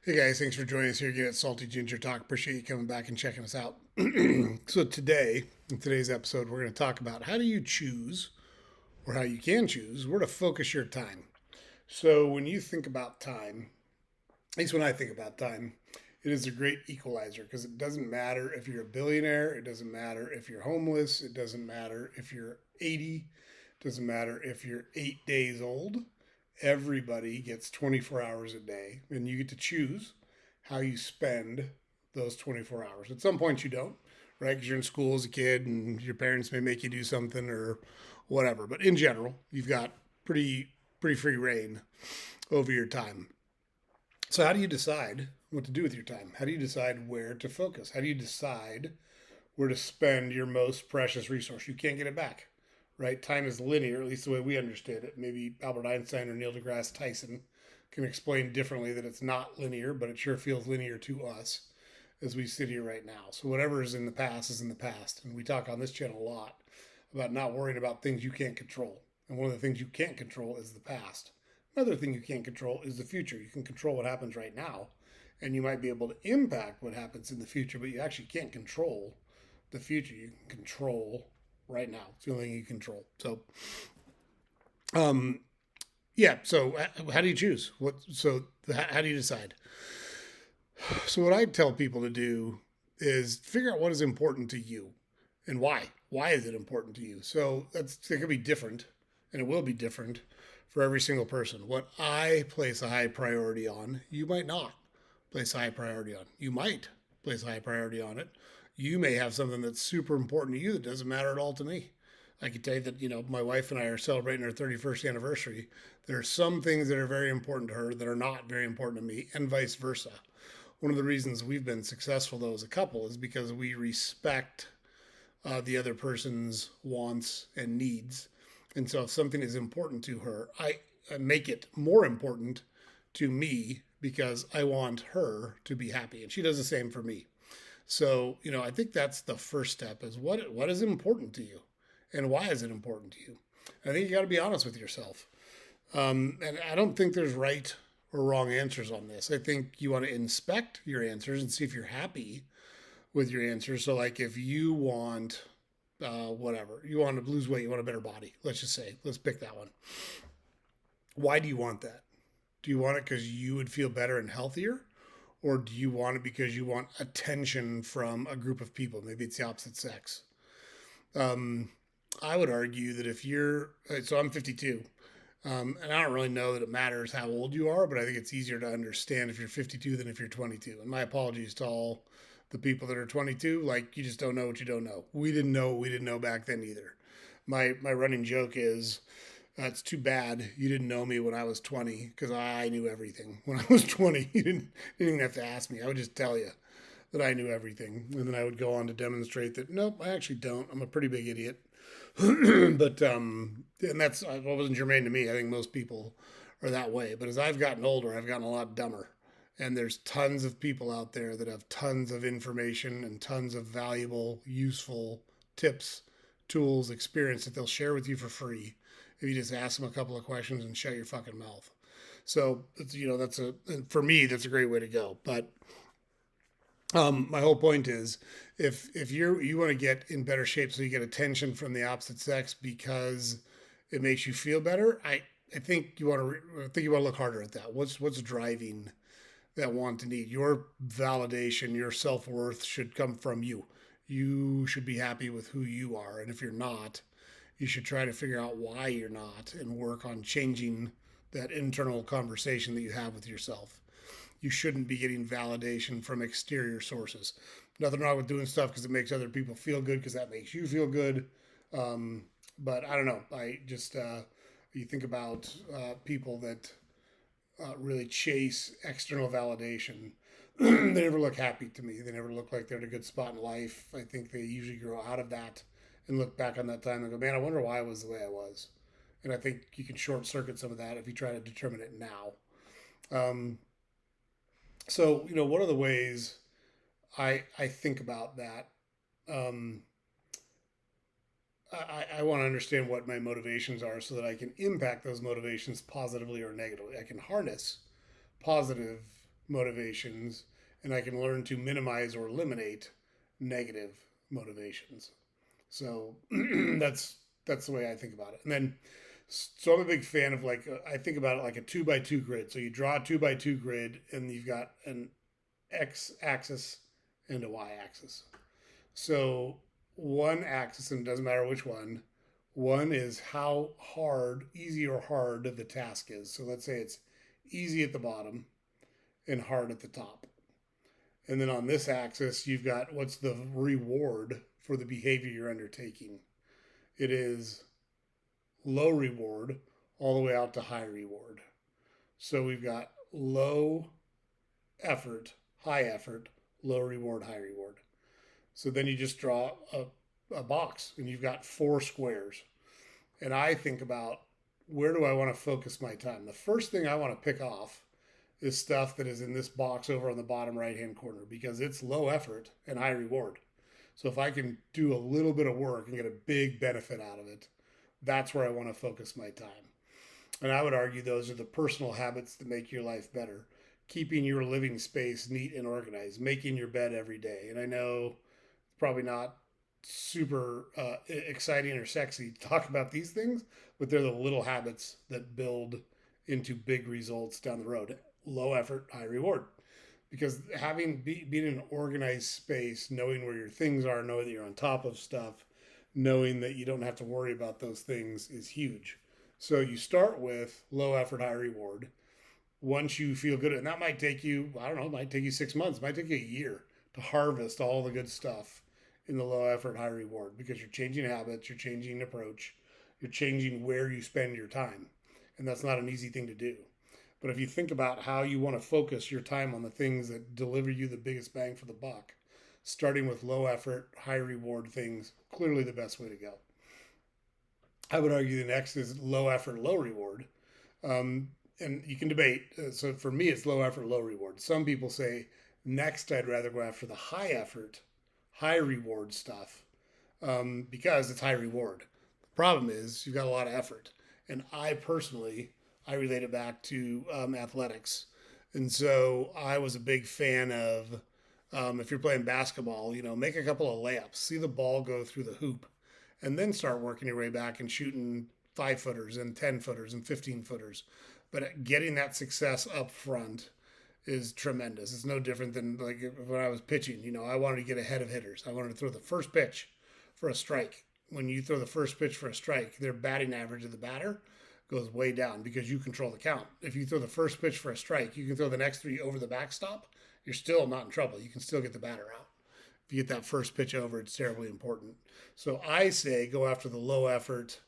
Hey guys, thanks for joining us here again at Salty Ginger Talk. Appreciate you coming back and checking us out. So today, in today's episode, we're going to talk about how do you choose, or how you can choose, where to focus your time. So when you think about time, at least when I think about time, it is a great equalizer because it doesn't matter if you're a billionaire, it doesn't matter if you're homeless, it doesn't matter if you're 80, it doesn't matter if you're 8 days old. Everybody gets 24 hours a day, and you get to choose how you spend those 24 hours. At some point, you don't, right? Because you're in school as a kid and your parents may make you do something or whatever. But in general, you've got pretty free reign over your time. So, how do you decide what to do with your time? How do you decide where to focus? How do you decide where to spend your most precious resource? You can't get it back, right? Time is linear, at least the way we understand it. Maybe Albert Einstein or Neil deGrasse Tyson can explain differently that it's not linear, but it sure feels linear to us as we sit here right now. So whatever is in the past is in the past. And we talk on this channel a lot about not worrying about things you can't control. And one of the things you can't control is the past. Another thing you can't control is the future. You can control what happens right now, and you might be able to impact what happens in the future, but you actually can't control the future. You can control right now. It's the only thing you control. So, um, yeah. So, how do you choose? How do you decide? So, what I tell people to do is figure out what is important to you and why. Why is it important to you? So, it could be different, and it will be different for every single person. What I place a high priority on, you might not place a high priority on. You might place a high priority on it. You may have something that's super important to you that doesn't matter at all to me. I can tell you that, my wife and I are celebrating our 31st anniversary. There are some things that are very important to her that are not very important to me, and vice versa. One of the reasons we've been successful, though, as a couple is because we respect the other person's wants and needs. And so if something is important to her, I make it more important to me because I want her to be happy. And she does the same for me. So, I think that's the first step is what is important to you and why is it important to you? I think you got to be honest with yourself. And I don't think there's right or wrong answers on this. I think you want to inspect your answers and see if you're happy with your answers. So, like, if you want whatever, you want to lose weight, you want a better body, let's just say, let's pick that one. Why do you want that? Do you want it because you would feel better and healthier? Or do you want it because you want attention from a group of people? Maybe it's the opposite sex. Um, I would argue that if you're, so I'm 52, and I don't really know that it matters how old you are, but I think it's easier to understand if you're 52 than if you're 22. And my apologies to all the people that are 22. Like, you just don't know what you don't know. We didn't know what we didn't know back then either. My running joke is, it's too bad you didn't know me when I was 20 because I knew everything. When I was 20, you didn't even have to ask me. I would just tell you that I knew everything. And then I would go on to demonstrate that, nope, I actually don't. I'm a pretty big idiot. But, and that wasn't germane to me. I think most people are that way. But as I've gotten older, I've gotten a lot dumber. And there's tons of people out there that have tons of information and tons of valuable, useful tips, tools, experience that they'll share with you for free if you just ask them a couple of questions and shut your fucking mouth. So, for me, that's a great way to go. But my whole point is, if you want to get in better shape so you get attention from the opposite sex because it makes you feel better, I think you want to look harder at that. What's driving that want to need? Your validation, your self worth should come from you. You should be happy with who you are, and if you're not, you should try to figure out why you're not and work on changing that internal conversation that you have with yourself. You shouldn't be getting validation from exterior sources. Nothing wrong with doing stuff because it makes other people feel good because that makes you feel good. But I don't know. You think about people that really chase external validation. They never look happy to me. They never look like they're in a good spot in life. I think they usually grow out of that and look back on that time and go, man, I wonder why I was the way I was. And I think you can short circuit some of that if you try to determine it now. Um, so, one of the ways I think about that, um, I want to understand what my motivations are so that I can impact those motivations positively or negatively. I can harness positive motivations, and I can learn to minimize or eliminate negative motivations. So that's the way I think about it. And then, so I'm a big fan of like I think about it like a 2x2 grid. So you draw a 2x2 grid, and you've got an x axis and a y axis. So one axis, and it doesn't matter which one. One is how hard, easy or hard the task is. So let's say it's easy at the bottom and hard at the top. And then on this axis, you've got what's the reward for the behavior you're undertaking. It is low reward all the way out to high reward. So we've got low effort, high effort, low reward, high reward. So then you just draw a box and you've got 4 squares. And I think about, where do I want to focus my time? The first thing I want to pick off is stuff that is in this box over on the bottom right hand corner, because it's low effort and high reward. So if I can do a little bit of work and get a big benefit out of it, that's where I want to focus my time. And I would argue those are the personal habits that make your life better. Keeping your living space neat and organized, making your bed every day. And I know it's probably not super exciting or sexy to talk about these things, but they're the little habits that build into big results down the road. Low effort, high reward. Because being in an organized space, knowing where your things are, knowing that you're on top of stuff, knowing that you don't have to worry about those things is huge. So you start with low effort, high reward. Once you feel good, and that might take you, I don't know, it might take you 6 months, it might take you a year to harvest all the good stuff in the low effort, high reward, because you're changing habits, you're changing approach, you're changing where you spend your time. And that's not an easy thing to do. But if you think about how you want to focus your time on the things that deliver you the biggest bang for the buck, starting with low effort, high reward things, clearly the best way to go. I would argue the next is low effort, low reward. And you can debate. So for me, it's low effort, low reward. Some people say, next, I'd rather go after the high effort, high reward stuff, because it's high reward. The problem is you've got a lot of effort. And I personally, I relate it back to athletics. And so I was a big fan of, if you're playing basketball, make a couple of layups, see the ball go through the hoop, and then start working your way back and shooting 5-footers and 10-footers and 15-footers. But getting that success up front is tremendous. It's no different than like when I was pitching. I wanted to get ahead of hitters. I wanted to throw the first pitch for a strike. When you throw the first pitch for a strike, their batting average of the batter goes way down because you control the count. If you throw the first pitch for a strike, you can throw the next 3 over the backstop. You're still not in trouble. You can still get the batter out. If you get that first pitch over, it's terribly important. So I say go after the low effort,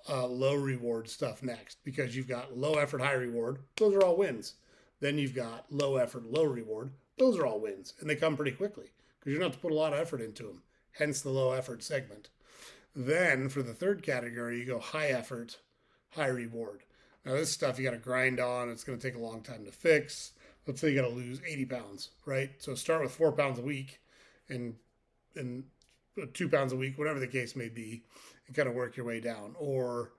low reward stuff next, because you've got low effort, high reward. Those are all wins. Then you've got low effort, low reward. Those are all wins. And they come pretty quickly because you don't have to put a lot of effort into them. Hence the low effort segment. Then for the third category, you go high effort, high reward. Now this stuff you got to grind on. It's going to take a long time to fix. Let's say you got to lose 80 pounds, right? So start with 4 pounds a week and 2 pounds a week, whatever the case may be, and kind of work your way down. Or,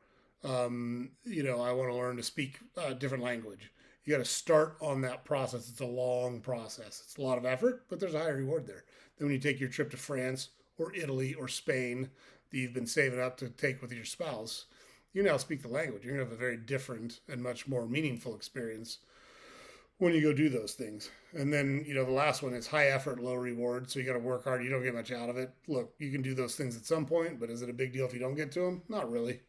I want to learn to speak a different language. You got to start on that process. It's a long process. It's a lot of effort, but there's a high reward there. Then when you take your trip to France or Italy or Spain that you've been saving up to take with your spouse, you now speak the language. You're going to have a very different and much more meaningful experience when you go do those things. And then, the last one is high effort, low reward. So you got to work hard. You don't get much out of it. Look, you can do those things at some point, but is it a big deal if you don't get to them? Not really.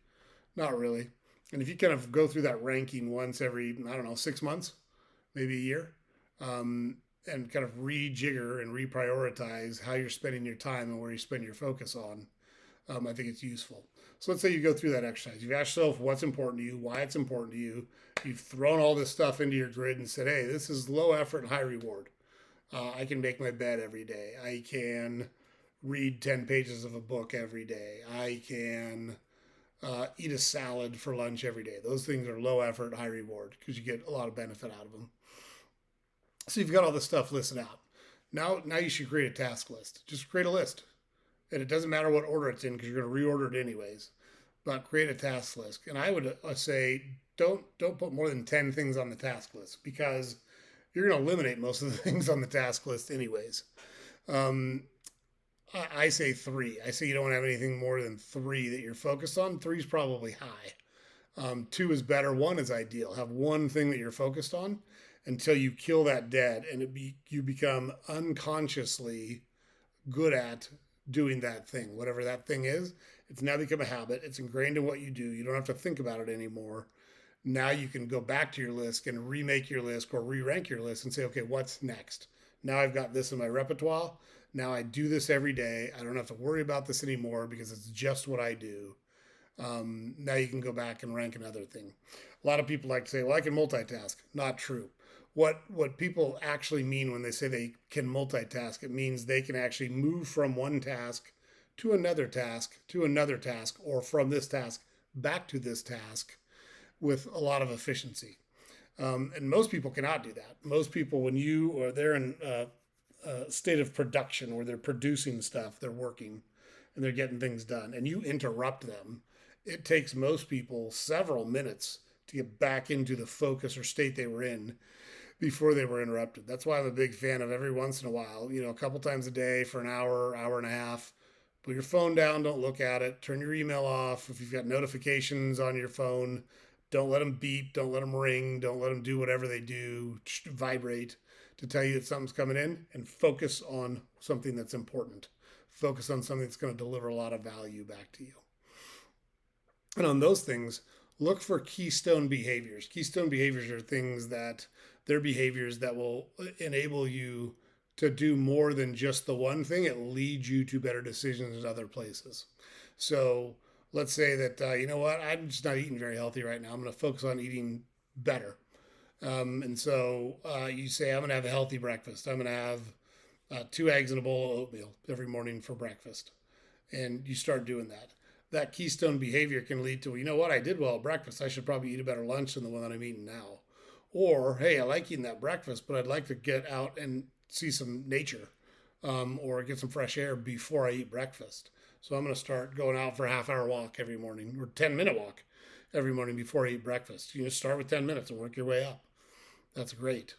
Not really. And if you kind of go through that ranking once every, 6 months, maybe a year, and kind of rejigger and reprioritize how you're spending your time and where you spend your focus on, I think it's useful. So let's say you go through that exercise. You've asked yourself what's important to you, why it's important to you. You've thrown all this stuff into your grid and said, hey, this is low effort and high reward. I can make my bed every day. I can read 10 pages of a book every day. I can eat a salad for lunch every day. Those things are low effort, high reward because you get a lot of benefit out of them. So you've got all this stuff listed out. Now you should create a task list. Just create a list. And it doesn't matter what order it's in because you're going to reorder it anyways. But create a task list. And I would say don't put more than 10 things on the task list, because you're going to eliminate most of the things on the task list anyways. Um, I say three. I say you don't want to have anything more than three that you're focused on. Three is probably high. Two is better. One is ideal. Have one thing that you're focused on until you kill that dead, and you become unconsciously good at doing that thing, whatever that thing is. It's now become a habit. It's ingrained in what you do. You don't have to think about it anymore. Now you can go back to your list and remake your list or re-rank your list and say, okay, what's next? Now I've got this in my repertoire. Now I do this every day. I don't have to worry about this anymore because it's just what I do. Now you can go back and rank another thing. A lot of people like to say, well, I can multitask. Not true. What people actually mean when they say they can multitask, it means they can actually move from one task to another task to another task, or from this task back to this task with a lot of efficiency. And most people cannot do that. Most people, when you or they're in a state of production where they're producing stuff, they're working and they're getting things done, and you interrupt them, it takes most people several minutes to get back into the focus or state they were in before they were interrupted. That's why I'm a big fan of every once in a while, a couple times a day for an hour, hour and a half. Put your phone down, don't look at it, turn your email off. If you've got notifications on your phone, don't let them beep, don't let them ring, don't let them do whatever they do, vibrate to tell you that something's coming in, and focus on something that's important. Focus on something that's going to deliver a lot of value back to you. And on those things, look for keystone behaviors. Keystone behaviors are things that they're behaviors that will enable you to do more than just the one thing. It leads you to better decisions in other places. So let's say that, you know what, I'm just not eating very healthy right now. I'm going to focus on eating better. And so you say, I'm going to have a healthy breakfast. I'm going to have 2 eggs and a bowl of oatmeal every morning for breakfast. And you start doing that. That keystone behavior can lead to, you know what, I did well at breakfast. I should probably eat a better lunch than the one that I'm eating now. Or, hey, I like eating that breakfast, but I'd like to get out and see some nature or get some fresh air before I eat breakfast. So I'm going to start going out for a half-hour walk every morning, or 10-minute walk every morning before I eat breakfast. You just start with 10 minutes and work your way up. That's great.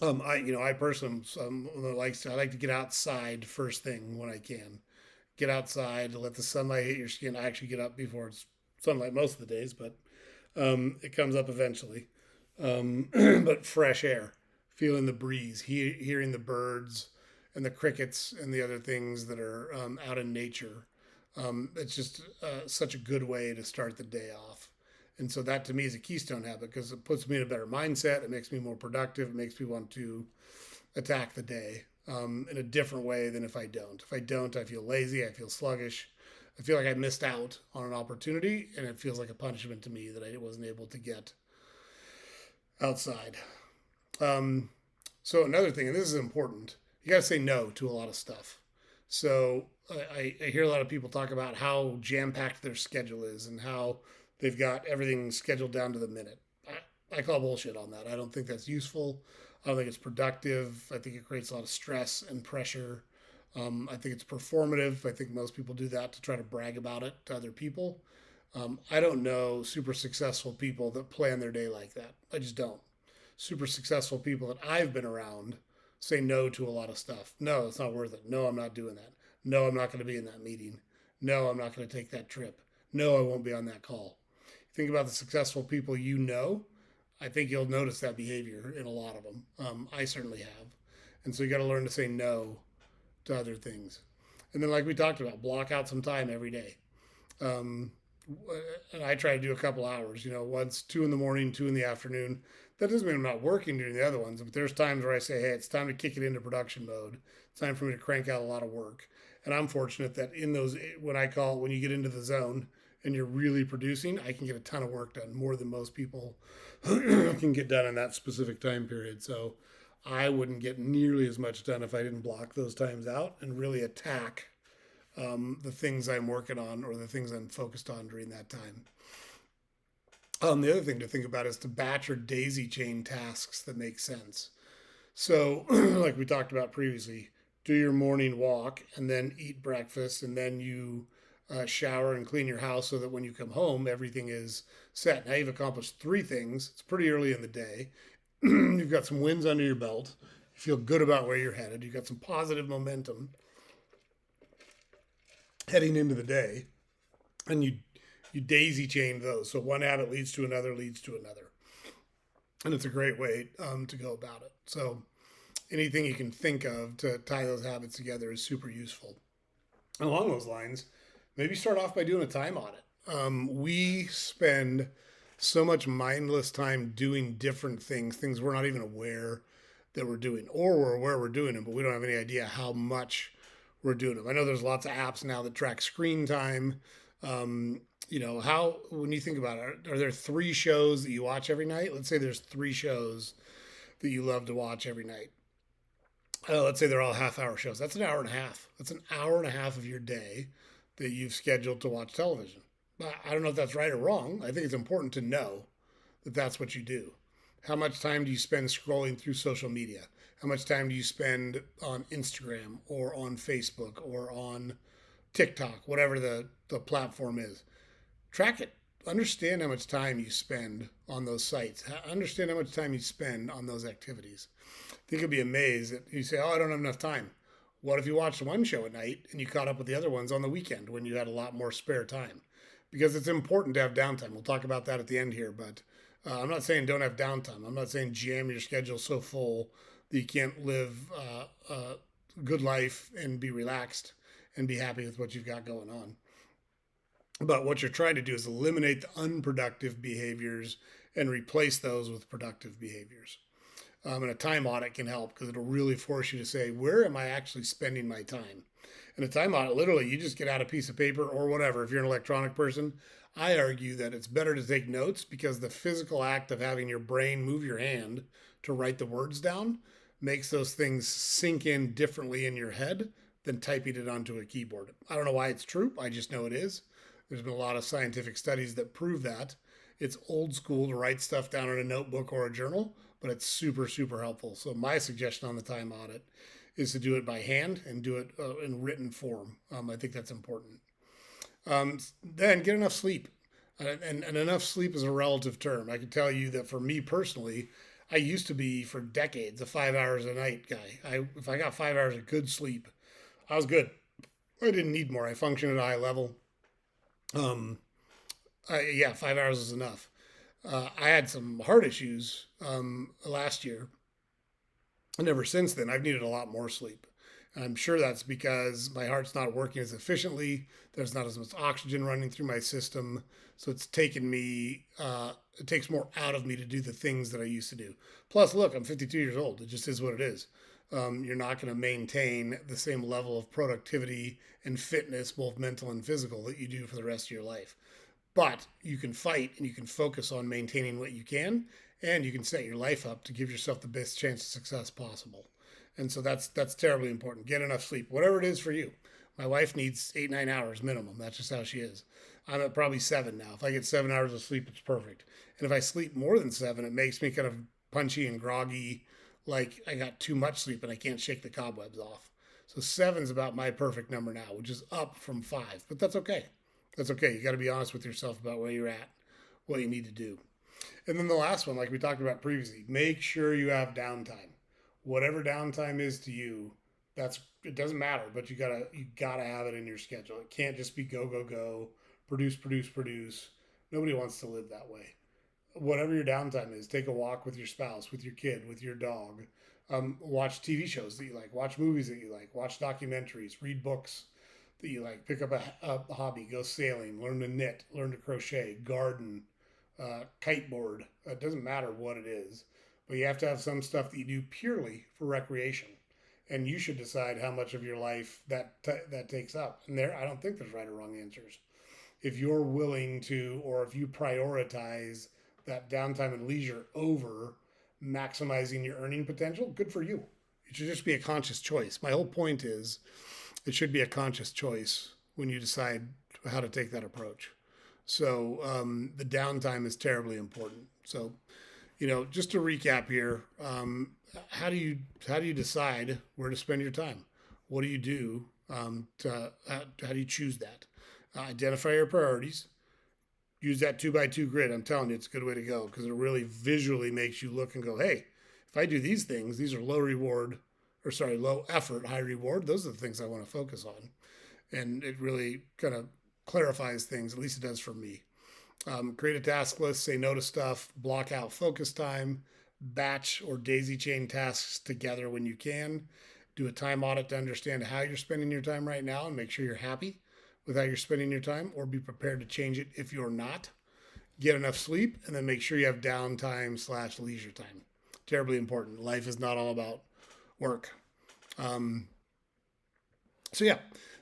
I personally I like to get outside first thing when I can. Get outside, let the sunlight hit your skin. I actually get up before it's sunlight most of the days, but it comes up eventually. But fresh air, feeling the breeze, hearing the birds and the crickets and the other things that are out in nature. It's just such a good way to start the day off. And so that to me is a keystone habit because it puts me in a better mindset. It makes me more productive. It makes me want to attack the day in a different way than if I don't. If I don't, I feel lazy. I feel sluggish. I feel like I missed out on an opportunity, and it feels like a punishment to me that I wasn't able to get outside. So another thing, and this is important, you got to say no to a lot of stuff. So I hear a lot of people talk about how jam-packed their schedule is and how they've got everything scheduled down to the minute. I call bullshit on that. I don't think that's useful. I don't think it's productive. I think it creates a lot of stress and pressure. I think it's performative. I think most people do that to try to brag about it to other people. I don't know super successful people that plan their day like that. I just don't. Super successful people that I've been around say no to a lot of stuff. No, it's not worth it. No, I'm not doing that. No, I'm not going to be in that meeting. No, I'm not going to take that trip. No, I won't be on that call. Think about the successful people you know. I think you'll notice that behavior in a lot of them. I certainly have. And so you got to learn to say no to other things. And then, like we talked about, block out some time every day. Um, and I try to do a couple hours, once 2 in the morning, 2 in the afternoon. That doesn't mean I'm not working during the other ones, but there's times where I say, hey, it's time to kick it into production mode. It's time for me to crank out a lot of work. And I'm fortunate that in those, when you get into the zone and you're really producing, I can get a ton of work done, more than most people can get done in that specific time period. So I wouldn't get nearly as much done if I didn't block those times out and really attack the things I'm working on or the things I'm focused on during that time. The other thing to think about is to batch or daisy chain tasks that make sense. So, like we talked about previously, do your morning walk and then eat breakfast, and then you shower and clean your house so that when you come home, everything is set. Now you've accomplished 3 things. It's pretty early in the day. You've got some wins under your belt. You feel good about where you're headed. You've got some positive momentum heading into the day, and you daisy chain those. So one habit leads to another, leads to another, and it's a great way to go about it. So anything you can think of to tie those habits together is super useful. And along those lines, maybe start off by doing a time audit. We spend so much mindless time doing different things we're not even aware that we're doing, or we're aware we're doing them, but we don't have any idea how much we're doing them. I know there's lots of apps now that track screen time. How, when you think about it, are there three shows that you watch every night? Let's say there's three shows that you love to watch every night. Let's say they're all half-hour shows. That's an hour and a half. That's an hour and a half of your day that you've scheduled to watch television. I don't know if that's right or wrong. I think it's important to know that that's what you do. How much time do you spend scrolling through social media? How much time do you spend on Instagram or on Facebook or on TikTok, whatever the platform is? Track it. Understand how much time you spend on those sites. Understand how much time you spend on those activities. I think you'll be amazed that you say, oh, I don't have enough time. What if you watched one show at night and you caught up with the other ones on the weekend when you had a lot more spare time? Because it's important to have downtime. We'll talk about that at the end here, but I'm not saying don't have downtime. I'm not saying jam your schedule so full that you can't live a good life and be relaxed and be happy with what you've got going on. But what you're trying to do is eliminate the unproductive behaviors and replace those with productive behaviors. And a time audit can help because it'll really force you to say, where am I actually spending my time? And a time audit, literally, you just get out a piece of paper or whatever. If you're an electronic person, I argue that it's better to take notes because the physical act of having your brain move your hand to write the words down makes those things sink in differently in your head than typing it onto a keyboard. I don't know why it's true. I just know it is. There's been a lot of scientific studies that prove that. It's old school to write stuff down in a notebook or a journal, but it's super, super helpful. So my suggestion on the time audit is to do it by hand and do it in written form. I think that's important. Then get enough sleep. And enough sleep is a relative term. I can tell you that for me personally, I used to be for decades a 5 hours a night guy. If I got 5 hours of good sleep, I was good. I didn't need more. I functioned at a high level. 5 hours is enough. I had some heart issues last year, and ever since then, I've needed a lot more sleep. And I'm sure that's because my heart's not working as efficiently. There's not as much oxygen running through my system, so it's taken me. It takes more out of me to do the things that I used to do. Plus, look, I'm 52 years old. It just is what it is. You're not going to maintain the same level of productivity and fitness, both mental and physical, that you do for the rest of your life. But you can fight and you can focus on maintaining what you can, and you can set your life up to give yourself the best chance of success possible. And so that's terribly important. Get enough sleep, whatever it is for you. My wife needs 8-9 hours minimum. That's just how she is. I'm at probably 7 now. If I get 7 hours of sleep, it's perfect. And if I sleep more than 7, it makes me kind of punchy and groggy, like I got too much sleep and I can't shake the cobwebs off. So 7's about my perfect number now, which is up from 5. But that's okay. That's okay. You got to be honest with yourself about where you're at, what you need to do. And then the last one, like we talked about previously, make sure you have downtime. Whatever downtime is to you, it doesn't matter, but you gotta have it in your schedule. It can't just be go, go, go, produce, produce, produce. Nobody wants to live that way. Whatever your downtime is, take a walk with your spouse, with your kid, with your dog. Watch TV shows that you like, watch movies that you like, watch documentaries, read books that you like, pick up a hobby, go sailing, learn to knit, learn to crochet, garden, kiteboard. It doesn't matter what it is, but you have to have some stuff that you do purely for recreation, and you should decide how much of your life that takes up. And I don't think there's right or wrong answers. If you're willing to, or if you prioritize that downtime and leisure over maximizing your earning potential, good for you. It should just be a conscious choice. My whole point is it should be a conscious choice when you decide how to take that approach. So the downtime is terribly important. So, just to recap here, how do you decide where to spend your time? What do you do how do you choose that? Identify your priorities. Use that 2x2 grid. I'm telling you, it's a good way to go because it really visually makes you look and go, hey, if I do these things, these are low effort, high reward. Those are the things I want to focus on. And it really kind of clarifies things, at least it does for me. Create a task list, say no to stuff, block out focus time, batch or daisy chain tasks together when you can. Do a time audit to understand how you're spending your time right now and make sure you're happy with how you're spending your time, or be prepared to change it if you're not. Get enough sleep, and then make sure you have downtime slash leisure time. Terribly important. Life is not all about work. Um, so yeah,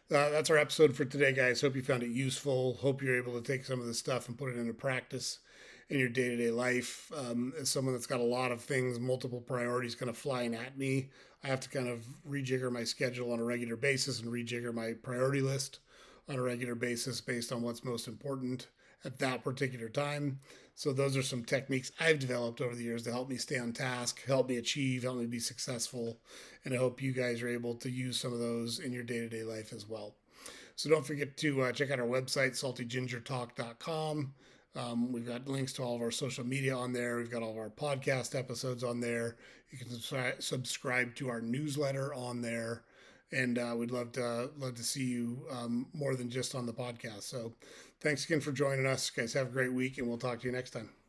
that's our episode for today, guys. Hope you found it useful. Hope you're able to take some of this stuff and put it into practice in your day to day life. As someone that's got a lot of things, multiple priorities kind of flying at me, I have to kind of rejigger my schedule on a regular basis and rejigger my priority list on a regular basis based on what's most important at that particular time. So those are some techniques I've developed over the years to help me stay on task, help me achieve, help me be successful. And I hope you guys are able to use some of those in your day to day life as well. So don't forget to check out our website, saltygingertalk.com. We've got links to all of our social media on there. We've got all of our podcast episodes on there. You can subscribe to our newsletter on there. And we'd love to see you more than just on the podcast. So thanks again for joining us. Guys, have a great week, and we'll talk to you next time.